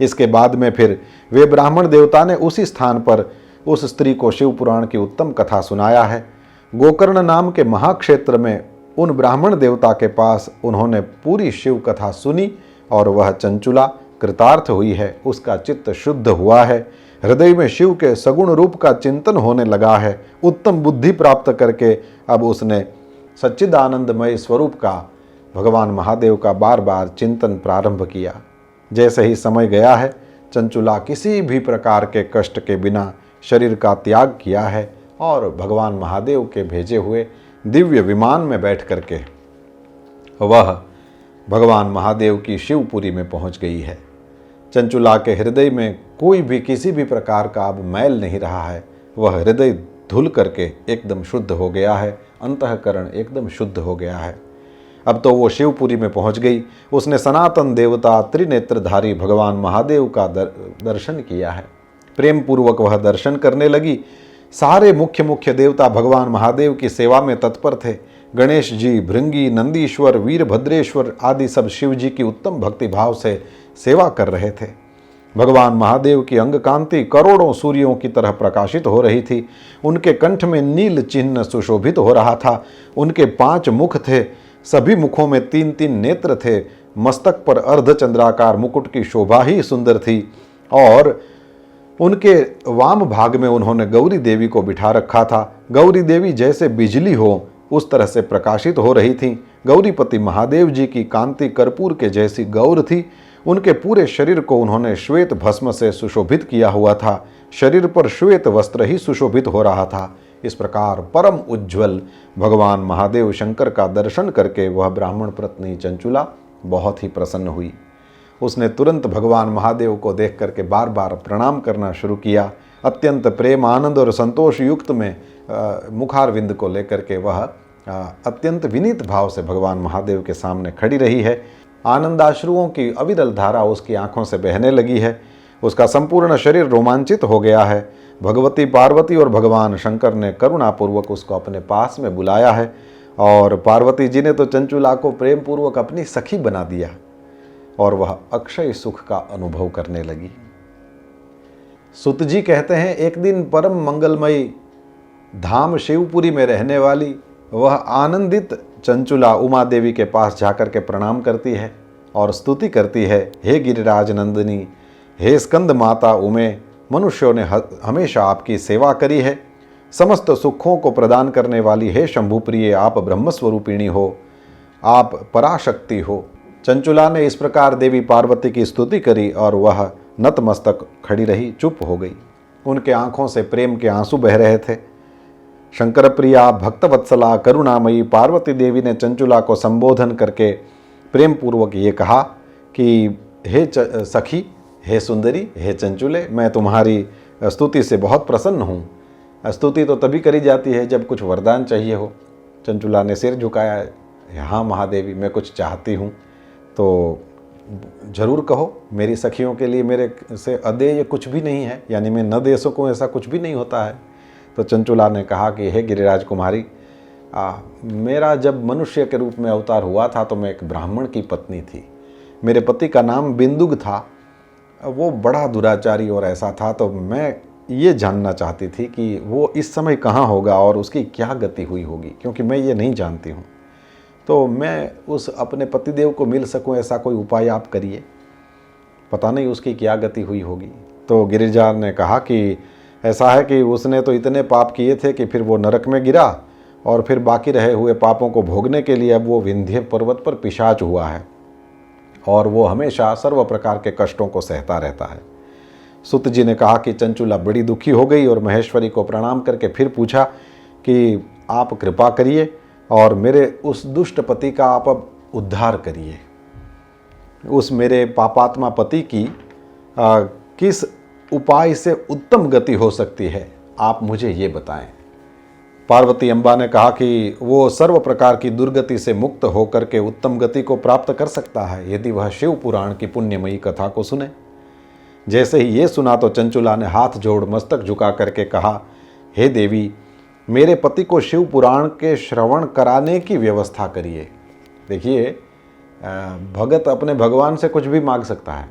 इसके बाद में फिर वे ब्राह्मण देवता ने उसी स्थान पर उस स्त्री को शिव पुराण की उत्तम कथा सुनाया है। गोकर्ण नाम के महाक्षेत्र में उन ब्राह्मण देवता के पास उन्होंने पूरी शिव कथा सुनी और वह चंचुला कृतार्थ हुई है। उसका चित्त शुद्ध हुआ है, हृदय में शिव के सगुण रूप का चिंतन होने लगा है। उत्तम बुद्धि प्राप्त करके अब उसने सच्चिदानंदमय स्वरूप का, भगवान महादेव का बार बार चिंतन प्रारंभ किया। जैसे ही समय गया है, चंचुला किसी भी प्रकार के कष्ट के बिना शरीर का त्याग किया है और भगवान महादेव के भेजे हुए दिव्य विमान में बैठ करके वह भगवान महादेव की शिवपुरी में पहुंच गई है। चंचुला के हृदय में कोई भी किसी भी प्रकार का अब मैल नहीं रहा है। वह हृदय धुल करके एकदम शुद्ध हो गया है, अंतःकरण एकदम शुद्ध हो गया है। अब तो वो शिवपुरी में पहुंच गई। उसने सनातन देवता त्रिनेत्रधारी भगवान महादेव का दर्शन किया है। प्रेम पूर्वक वह दर्शन करने लगी। सारे मुख्य देवता भगवान महादेव की सेवा में तत्पर थे। गणेश जी, भृंगी, नंदीश्वर, वीरभद्रेश्वर आदि सब शिव जी की उत्तम भक्ति भाव से सेवा कर रहे थे। भगवान महादेव की अंग कांति करोड़ों सूर्यों की तरह प्रकाशित हो रही थी। उनके कंठ में नील चिन्ह सुशोभित हो रहा था। उनके 5 मुख थे, सभी मुखों में 3-3 नेत्र थे। मस्तक पर अर्धचंद्राकार मुकुट की शोभा ही सुंदर थी और उनके वाम भाग में उन्होंने गौरी देवी को बिठा रखा था। गौरी देवी जैसे बिजली हो उस तरह से प्रकाशित हो रही थीं। गौरीपति महादेव जी की कांति कर्पूर के जैसी गौर थी। उनके पूरे शरीर को उन्होंने श्वेत भस्म से सुशोभित किया हुआ था। शरीर पर श्वेत वस्त्र ही सुशोभित हो रहा था। इस प्रकार परम उज्ज्वल भगवान महादेव शंकर का दर्शन करके वह ब्राह्मण पत्नी चंचुला बहुत ही प्रसन्न हुई। उसने तुरंत भगवान महादेव को देख करके बार बार प्रणाम करना शुरू किया। अत्यंत प्रेम, आनंद और संतोष युक्त में मुखारविंद को लेकर के वह अत्यंत विनीत भाव से भगवान महादेव के सामने खड़ी रही है। आनंदाश्रुओं की अविरल धारा उसकी आंखों से बहने लगी है। उसका संपूर्ण शरीर रोमांचित हो गया है। भगवती पार्वती और भगवान शंकर ने करुणापूर्वक उसको अपने पास में बुलाया है और पार्वती जी ने तो चंचुला को प्रेम पूर्वक अपनी सखी बना दिया और वह अक्षय सुख का अनुभव करने लगी। सुत जी कहते हैं, एक दिन परम मंगलमयी धाम शिवपुरी में रहने वाली वह आनंदित चंचुला उमा देवी के पास जाकर के प्रणाम करती है और स्तुति करती है, हे गिरिराज नंदिनी, हे स्कंद माता उमे, मनुष्यों ने हमेशा आपकी सेवा करी है। समस्त सुखों को प्रदान करने वाली हे शंभु प्रिय, आप ब्रह्मस्वरूपिणी हो, आप पराशक्ति हो। चंचुला ने इस प्रकार देवी पार्वती की स्तुति करी और वह नतमस्तक खड़ी रही, चुप हो गई। उनके आंखों से प्रेम के आंसू बह रहे थे। शंकर प्रिया भक्तवत्सला करुणामयी पार्वती देवी ने चंचुला को संबोधन करके प्रेम पूर्वक ये कहा कि हे सखी, हे सुंदरी, हे चंचुले, मैं तुम्हारी स्तुति से बहुत प्रसन्न हूँ। स्तुति तो तभी करी जाती है जब कुछ वरदान चाहिए हो। चंचुला ने सिर झुकाया, हाँ महादेवी, मैं कुछ चाहती हूँ तो जरूर कहो। मेरी सखियों के लिए मेरे से अदेय कुछ भी नहीं है, यानी मैं न दे सकूँ ऐसा कुछ भी नहीं होता है। तो चंचुला ने कहा कि हे गिरिराज कुमारी, मेरा जब मनुष्य के रूप में अवतार हुआ था तो मैं एक ब्राह्मण की पत्नी थी। मेरे पति का नाम बिंदुग था। वो बड़ा दुराचारी और ऐसा था, तो मैं ये जानना चाहती थी कि वो इस समय कहाँ होगा और उसकी क्या गति हुई होगी, क्योंकि मैं ये नहीं जानती हूँ। तो मैं उस अपने पतिदेव को मिल सकूं, ऐसा कोई उपाय आप करिए, पता नहीं उसकी क्या गति हुई होगी। तो गिरिजा ने कहा कि ऐसा है कि उसने तो इतने पाप किए थे कि फिर वो नरक में गिरा और फिर बाकी रहे हुए पापों को भोगने के लिए अब वो विंध्य पर्वत पर पिशाच हुआ है और वो हमेशा सर्व प्रकार के कष्टों को सहता रहता है। सुत जी ने कहा कि चंचुला बड़ी दुखी हो गई और महेश्वरी को प्रणाम करके फिर पूछा कि आप कृपा करिए और मेरे उस दुष्ट पति का आप अब उद्धार करिए। उस मेरे पापात्मा पति की किस उपाय से उत्तम गति हो सकती है, आप मुझे ये बताएं। पार्वती अम्बा ने कहा कि वो सर्व प्रकार की दुर्गति से मुक्त होकर के उत्तम गति को प्राप्त कर सकता है यदि वह शिव पुराण की पुण्यमयी कथा को सुने। जैसे ही ये सुना तो चंचुला ने हाथ जोड़ मस्तक झुका करके कहा, हे देवी, मेरे पति को शिव पुराण के श्रवण कराने की व्यवस्था करिए। देखिए, भगत अपने भगवान से कुछ भी मांग सकता है।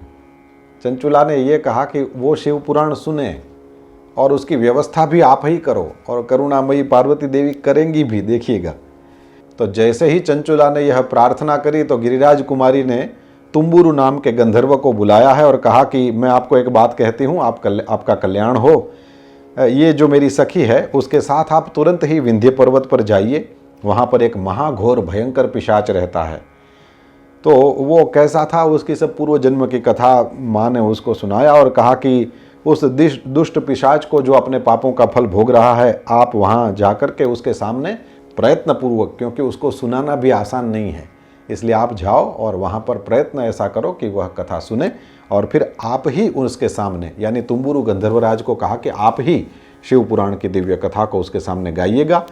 चंचुला ने ये कहा कि वो शिव पुराण सुने और उसकी व्यवस्था भी आप ही करो और करुणामयी पार्वती देवी करेंगी भी, देखिएगा। तो जैसे ही चंचुला ने यह प्रार्थना करी तो गिरिराज कुमारी ने तुम्बुरु नाम के गंधर्व को बुलाया है और कहा कि मैं आपको एक बात कहती हूँ, आपका कल्याण हो। ये जो मेरी सखी है उसके साथ आप तुरंत ही विंध्य पर्वत पर जाइए। वहाँ पर एक महाघोर भयंकर पिशाच रहता है। तो वो कैसा था, उसकी सब पूर्व जन्म की कथा माँ ने उसको सुनाया और कहा कि उस दुष्ट पिशाच को जो अपने पापों का फल भोग रहा है, आप वहाँ जाकर के उसके सामने प्रयत्नपूर्वक, क्योंकि उसको सुनाना भी आसान नहीं है, इसलिए आप जाओ और वहाँ पर प्रयत्न ऐसा करो कि वह कथा सुने और फिर आप ही उसके सामने, यानी तुम्बुरु गंधर्वराज को कहा कि आप ही शिव पुराण की दिव्य कथा को उसके सामने गाइएगा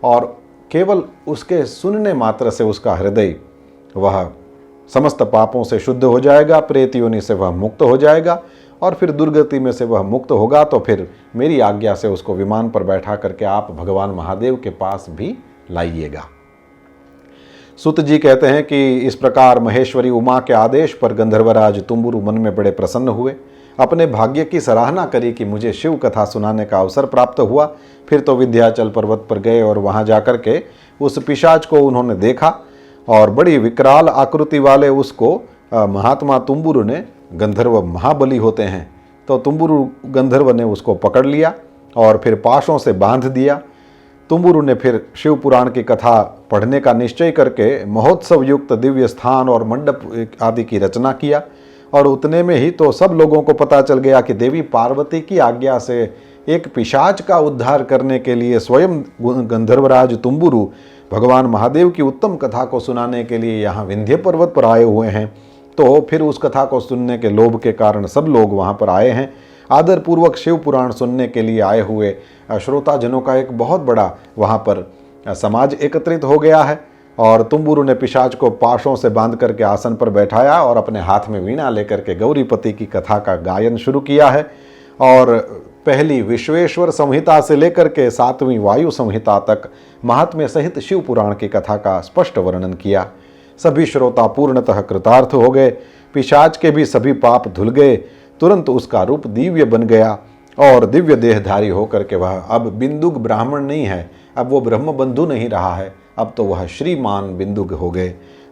और केवल उसके सुनने मात्र से उसका हृदय वह समस्त पापों से शुद्ध हो जाएगा, प्रेत योनि से वह मुक्त हो जाएगा और फिर दुर्गति में से वह मुक्त होगा। तो फिर मेरी आज्ञा से उसको विमान पर बैठा करके आप भगवान महादेव के पास भी लाइएगा। सुत जी कहते हैं कि इस प्रकार महेश्वरी उमा के आदेश पर गंधर्वराज तुम्बुरु मन में बड़े प्रसन्न हुए। अपने भाग्य की सराहना करी कि मुझे शिव कथा सुनाने का अवसर प्राप्त हुआ। फिर तो विंध्याचल पर्वत पर गए और वहाँ जाकर के उस पिशाच को उन्होंने देखा और बड़ी विकराल आकृति वाले उसको महात्मा तुम्बुरु ने, गंधर्व महाबली होते हैं, तो तुम्बुरु गंधर्व ने उसको पकड़ लिया और फिर पाशों से बांध दिया। तुम्बुरु ने फिर शिव पुराण की कथा पढ़ने का निश्चय करके महोत्सव युक्त दिव्य स्थान और मंडप आदि की रचना किया। और उतने में ही तो सब लोगों को पता चल गया कि देवी पार्वती की आज्ञा से एक पिशाच का उद्धार करने के लिए स्वयं गंधर्वराज तुम्बुरु भगवान महादेव की उत्तम कथा को सुनाने के लिए यहाँ विंध्य पर्वत पर आए हुए हैं। तो फिर उस कथा को सुनने के लोभ के कारण सब लोग वहाँ पर आए हैं। आदरपूर्वक शिव पुराण सुनने के लिए आए हुए श्रोताजनों का एक बहुत बड़ा वहाँ पर समाज एकत्रित हो गया है। और तुम्बुरु ने पिशाच को पाशों से बांध करके आसन पर बैठाया और अपने हाथ में वीणा लेकर के गौरीपति की कथा का गायन शुरू किया है। और पहली विश्वेश्वर संहिता से लेकर के 7वीं वायु संहिता तक महात्म्य सहित शिव पुराण की कथा का स्पष्ट वर्णन किया। सभी श्रोता पूर्णतः कृतार्थ हो गए। पिशाच के भी सभी पाप धुल गए। तुरंत उसका रूप दिव्य बन गया और दिव्य देहधारी होकर के वह अब बिंदुक ब्राह्मण नहीं है, अब वो ब्रह्म बंधु नहीं रहा है, अब तो वह श्रीमान बिंदुक हो गए।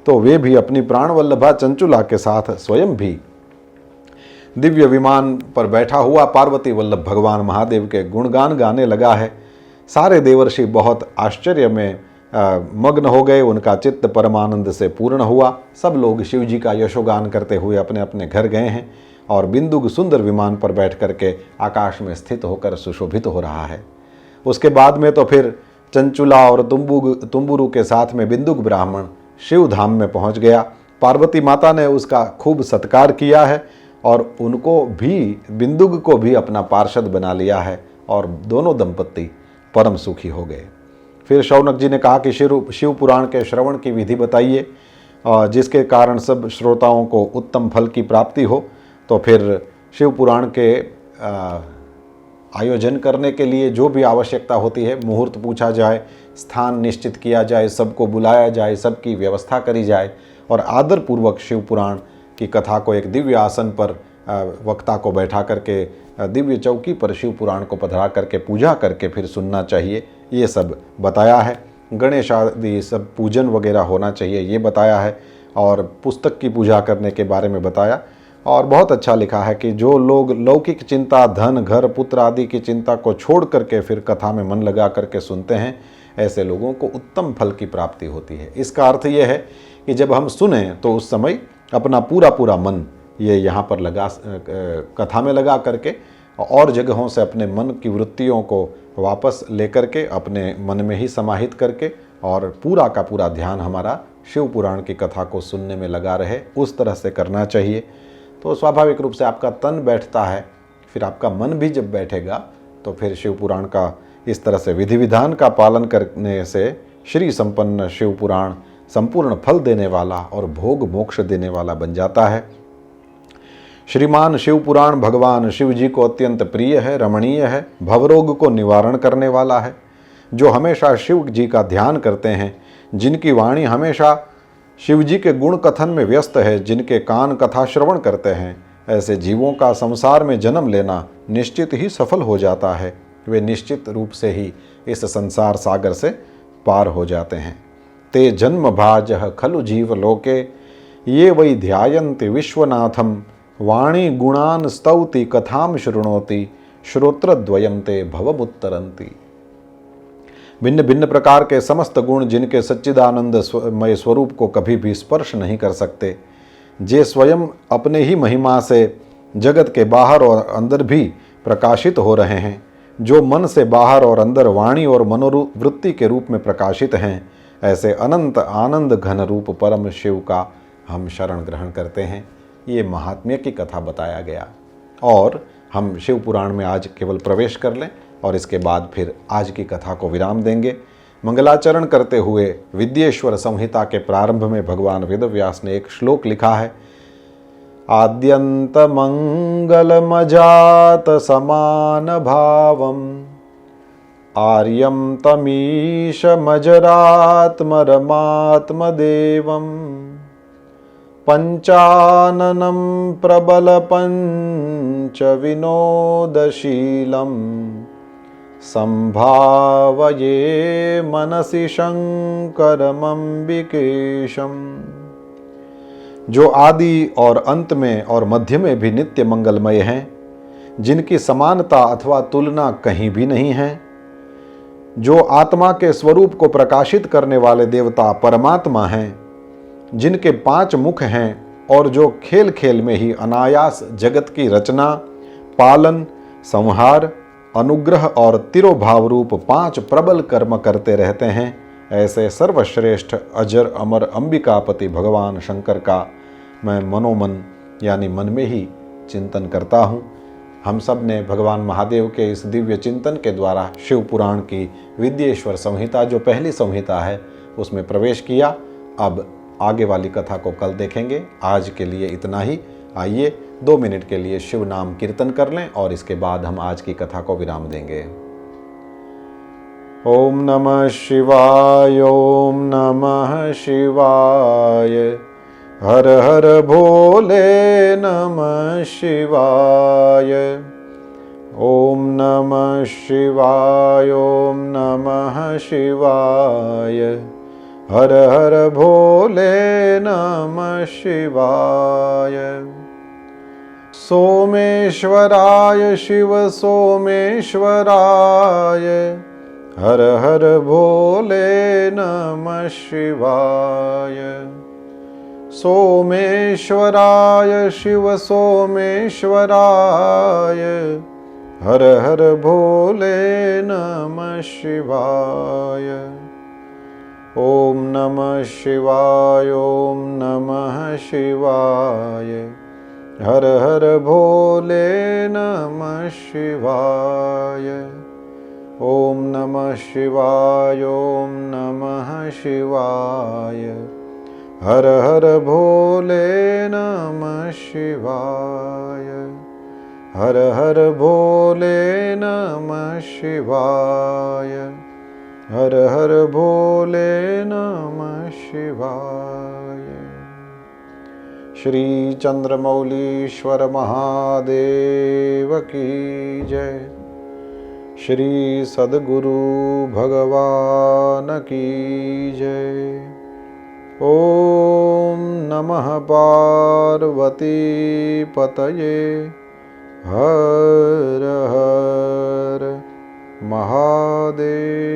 तो वे भी अपनी प्राण वल्लभा चंचुला के साथ स्वयं भी दिव्य विमान पर बैठा हुआ पार्वती वल्लभ भगवान महादेव के गुणगान गाने लगा है। सारे देवर्षि बहुत आश्चर्य में मग्न हो गए। उनका चित्त परमानंद से पूर्ण हुआ। सब लोग शिव जी का यशोगान करते हुए अपने अपने घर गए हैं और बिंदुक सुंदर विमान पर बैठ करके आकाश में स्थित होकर सुशोभित हो रहा है। उसके बाद में तो फिर चंचुला और तुम्बुरु के साथ में बिंदुक ब्राह्मण शिव धाम में पहुंच गया। पार्वती माता ने उसका खूब सत्कार किया है और उनको भी, बिंदुक को भी अपना पार्षद बना लिया है और दोनों दंपत्ति परम सुखी हो गए। फिर शौनक जी ने कहा कि शिव पुराण के श्रवण की विधि बताइए जिसके कारण सब श्रोताओं को उत्तम फल की प्राप्ति हो। तो फिर शिव पुराण के आयोजन करने के लिए जो भी आवश्यकता होती है, मुहूर्त पूछा जाए, स्थान निश्चित किया जाए, सबको बुलाया जाए, सबकी व्यवस्था करी जाए और आदरपूर्वक शिव पुराण की कथा को एक दिव्य आसन पर वक्ता को बैठा करके दिव्य चौकी पर शिव पुराण को पधरा करके पूजा करके फिर सुनना चाहिए, ये सब बताया है। गणेश आदि सब पूजन वगैरह होना चाहिए, ये बताया है। और पुस्तक की पूजा करने के बारे में बताया। और बहुत अच्छा लिखा है कि जो लोग लौकिक चिंता, धन, घर, पुत्र आदि की चिंता को छोड़ करके फिर कथा में मन लगा करके सुनते हैं, ऐसे लोगों को उत्तम फल की प्राप्ति होती है। इसका अर्थ ये है कि जब हम सुने तो उस समय अपना पूरा मन ये यहाँ पर लगा, कथा में लगा करके और जगहों से अपने मन की वृत्तियों को वापस लेकर के अपने मन में ही समाहित करके और पूरा का पूरा ध्यान हमारा शिव पुराण की कथा को सुनने में लगा रहे, उस तरह से करना चाहिए। तो स्वाभाविक रूप से आपका तन बैठता है, फिर आपका मन भी जब बैठेगा तो फिर शिव पुराण का इस तरह से विधि विधान का पालन करने से श्री संपन्न शिव पुराण संपूर्ण फल देने वाला और भोग मोक्ष देने वाला बन जाता है। श्रीमान शिव पुराण भगवान शिव जी को अत्यंत प्रिय है, रमणीय है, भवरोग को निवारण करने वाला है। जो हमेशा शिव जी का ध्यान करते हैं, जिनकी वाणी हमेशा शिव जी के गुण कथन में व्यस्त है, जिनके कान कथा श्रवण करते हैं, ऐसे जीवों का संसार में जन्म लेना निश्चित ही सफल हो जाता है। वे निश्चित रूप से ही इस संसार सागर से पार हो जाते हैं। ते जन्म भाजः खलु जीव लोके ये वै ध्यायन्ति विश्वनाथम वाणी गुणान स्तौति कथाम शृणोति श्रोत्रद्वयं ते भवमुत्तरन्ति। भिन्न भिन्न प्रकार के समस्त गुण जिनके सच्चिदानंदमय स्वरूप को कभी भी स्पर्श नहीं कर सकते, जे स्वयं अपने ही महिमा से जगत के बाहर और अंदर भी प्रकाशित हो रहे हैं, जो मन से बाहर और अंदर वाणी और मनोवृत्ति के रूप में प्रकाशित हैं, ऐसे अनंत आनंद घन रूप परम शिव का हम शरण ग्रहण करते हैं। ये महात्म्य की कथा बताया गया और हम शिव पुराण में आज केवल प्रवेश कर लें और इसके बाद फिर आज की कथा को विराम देंगे। मंगलाचरण करते हुए विद्येश्वर संहिता के प्रारंभ में भगवान वेदव्यास ने एक श्लोक लिखा है। आद्यंत मंगलमजात समान भावम आर्यम तमीश मजरात्मरमात्मदेवम पंचाननं प्रबल पंच विनोदशीलम संभावये मनसि शंकरमंबिकेशम। जो आदि और अंत में और मध्य में भी नित्य मंगलमय हैं, जिनकी समानता अथवा तुलना कहीं भी नहीं है, जो आत्मा के स्वरूप को प्रकाशित करने वाले देवता परमात्मा हैं, जिनके 5 मुख हैं और जो खेल खेल में ही अनायास जगत की रचना, पालन, संहार, अनुग्रह और तिरोभाव रूप 5 प्रबल कर्म करते रहते हैं, ऐसे सर्वश्रेष्ठ अजर अमर अंबिकापति भगवान शंकर का मैं मनोमन यानी मन में ही चिंतन करता हूँ। हम सब ने भगवान महादेव के इस दिव्य चिंतन के द्वारा शिव पुराण की विद्येश्वर संहिता, जो पहली संहिता है, उसमें प्रवेश किया। अब आगे वाली कथा को कल देखेंगे। आज के लिए इतना ही। आइए 2 मिनट के लिए शिव नाम कीर्तन कर लें और इसके बाद हम आज की कथा को विराम देंगे। ओम नमः शिवाय, ओम नमः शिवाय, हर हर भोले नमः शिवाय। ओम नमः शिवाय, ओम नमः शिवाय, हर हर भोले नमः शिवाय। सोमेश्वराय शिव सोमेश्वराय, हर हर भोले नमः शिवाय। सोमेश्वराय शिव सोमेश्वराय, हर हर भोले नमः शिवाय। ओम नमः शिवाय, ओम नमः शिवाय, हर हर भोले नमः शिवाय। ओम नमः शिवाय, ओम नमः शिवाय, हर हर भोले नमः शिवाय। हर हर भोले नमः शिवाय, हर हर भोले नमः शिवाय। श्री चंद्रमौलीश्वर महादेव की जय। श्री सद्गुरु भगवान की जय। ओम नमः पार्वती पतये, हर हर महादेव।